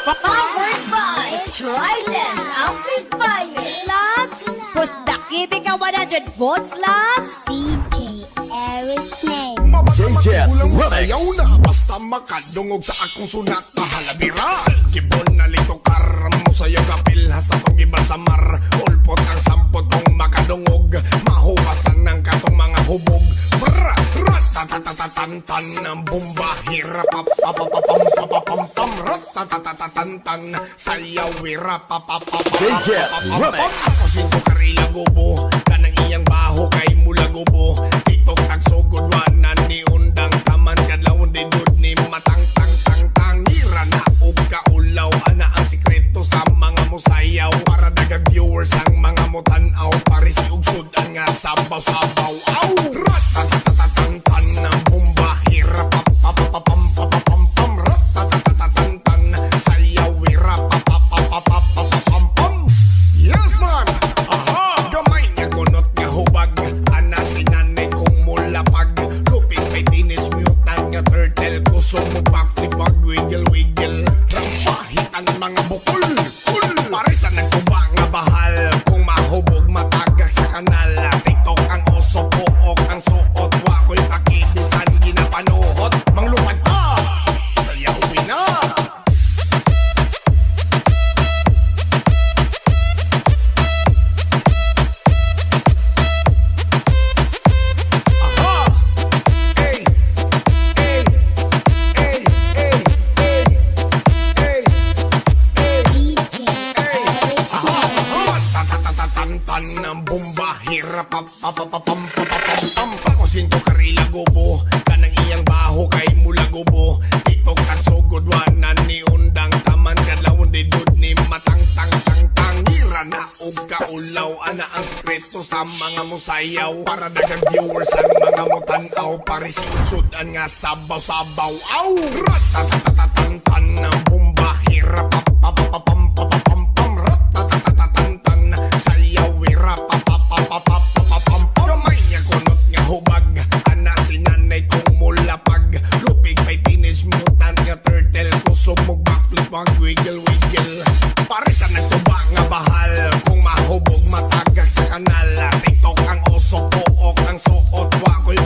Powered by Trident Amplifier. Labs, Pusdaki ka 100 volts, Labs. CJ Eric's name. JJ Remix. Sayaw na basta makadungog sa akong sunak na halabira. Gibon na lito karam mo sayo kapil hasta tong iba sa mar. Ulpot ang sampot kong makadungog, mahuwasan ng katong mga hubog. Bra, ratatatatantan ng bomba. Hirapapapapapam, ratatatatantan. Sayaw, wirapapapapam. JJ Remix. Kasinto karila gubo, kanang iyang baho kay mula gubo. Tiktok tagsugod wanan ni undang taman kadlawon di dud ni matang tang tang tang. Ngira na og kaulaw ana ang sikreto sa mga musayaw. Para dagang viewers ang mga mutanaw. Pare si ugsod ang nga sabaw-sabaw. Aw! Ratatatatantan ng bomba. Hirapapapapapam. Ratatatatantan. Sayaw, wirapapapapapam. Yes man! Aha! Gamay nga kunot nga hubag. Ana sinanay kong mulapag. Lupit may teenage mutant nga turtle. Kusog mo backflip pag wiggle-wiggle. Rampahit ang mga bukol. Kul! Parisan ng tuba nga bahal. Kung mahubog matagak sa kanal. TikTok ang oso pook ang suot. Wako'y pakibisan ginapanuhot. Manglupad ka! Sayawin na! Aha! Ey! Ey! Ey! Ey! Ey! Ey! Ey! CJ Eric's name. Tatatatantan ng bomba. Hirapapapapapam. Pakusinto karila gubo, kanang iyang baho kay mula gubo. Tiktok ang sugod wanan ni undang taman kadlawon di dud ni matang tang tang tang. Ngira na og kaulaw ana ang sikreto sa mga musayaw. Para dagang viewers ang mga mutanaw. Pare si ugsod-an nga sabaw-sabaw. Aw! Ratatatatantan ng bomba. Hirapapapapapam. Ratatatatantan. Sayaw, wirapapapapapam. Gamay nga kunot nga hubag. Ana sinanay kong mulapag. Lupig may teenage mutant nga turtle. Kusog mo backflip wag wiggle-wiggle. Parisan nagtuba nga bahal. Kung mahubog matagag sa kanal. TikTok ang oso pook ang suot. Wako'y